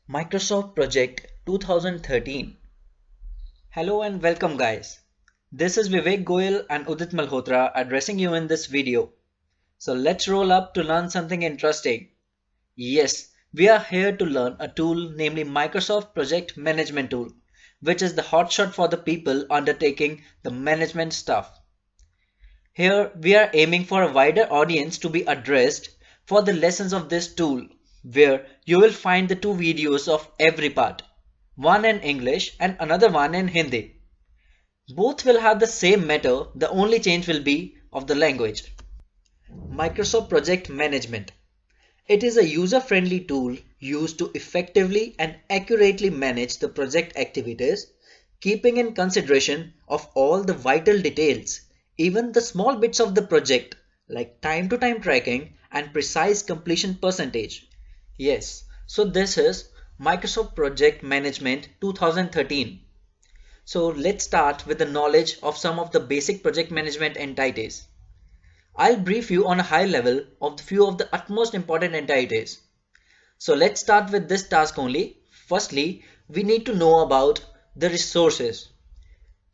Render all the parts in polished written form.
Microsoft Project 2013. Hello and welcome guys. This is Vivek Goyal and Udit Malhotra addressing you in this video. So let's roll up to learn something interesting. Yes, we are here to learn a tool namely Microsoft Project Management Tool, which is the hotshot for the people undertaking the management stuff. Here we are aiming for a wider audience to be addressed for the lessons of this tool, where you will find the two videos of every part, one in English and another one in Hindi. Both will have the same matter, the only change will be of the language. Microsoft Project Management. It is a user-friendly tool used to effectively and accurately manage the project activities, keeping in consideration of all the vital details, even the small bits of the project like time-to-time tracking and precise completion percentage. Yes, so this is Microsoft Project Management 2013. So let's start with the knowledge of some of the basic project management entities. I'll brief you on a high level of the few of the utmost important entities. So let's start with this task only. Firstly, we need to know about the resources.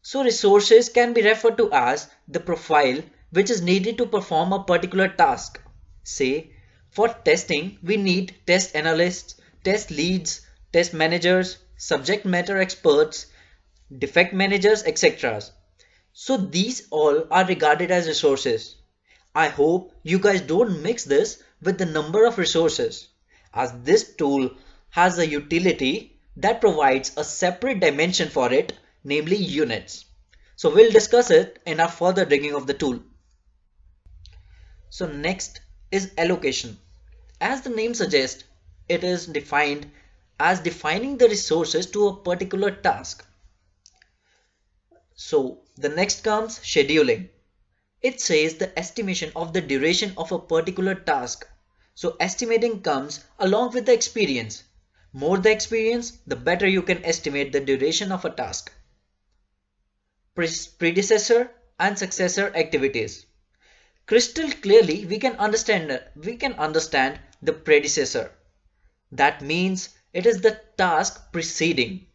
So resources can be referred to as the profile which is needed to perform a particular task. Say, for testing, we need test analysts, test leads, test managers, subject matter experts, defect managers, etc. So these all are regarded as resources. I hope you guys don't mix this with the number of resources, as this tool has a utility that provides a separate dimension for it, namely units. So we'll discuss it in our further digging of the tool. So next is allocation. As the name suggests, it is defined as defining the resources to a particular task. So the next comes scheduling. It says the estimation of the duration of a particular task. So estimating comes along with the experience. More the experience, the better you can estimate the duration of a task. Predecessor and successor activities. Crystal clearly we can understand the predecessor. That means it is the task preceding,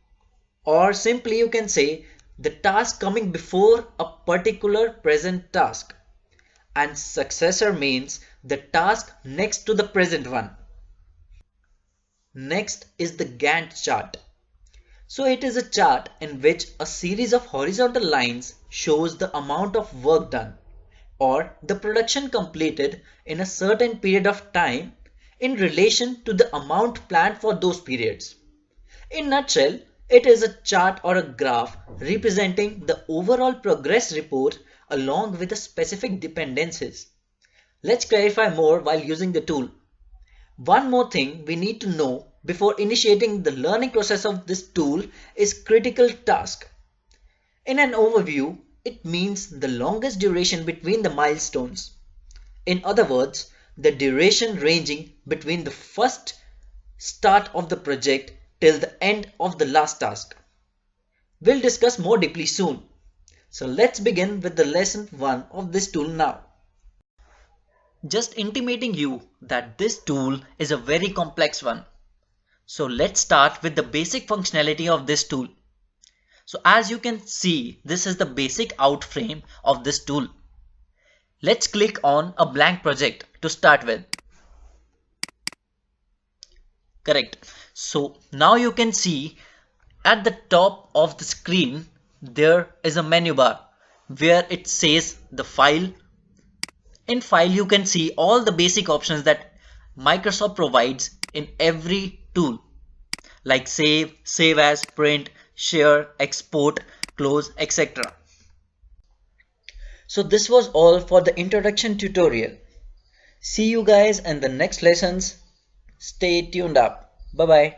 or simply you can say the task coming before a particular present task, and successor means the task next to the present one. Next is the Gantt chart. So it is a chart in which a series of horizontal lines shows the amount of work done or the production completed in a certain period of time in relation to the amount planned for those periods. In a nutshell, it is a chart or a graph representing the overall progress report along with the specific dependencies. Let's clarify more while using the tool. One more thing we need to know before initiating the learning process of this tool is critical task. In an overview, it means the longest duration between the milestones. In other words, the duration ranging between the first start of the project till the end of the last task. We'll discuss more deeply soon. So let's begin with the lesson 1 of this tool now. Just intimating you that this tool is a very complex one. So let's start with the basic functionality of this tool. So as you can see, this is the basic out frame of this tool. Let's click on a blank project to start with. Correct. So now you can see at the top of the screen there is a menu bar where it says the file. In file you can see all the basic options that Microsoft provides in every tool, like save, save as, print, share, export, close, etc. So this was all for the introduction tutorial. See you guys in the next lessons. Stay tuned up. Bye bye.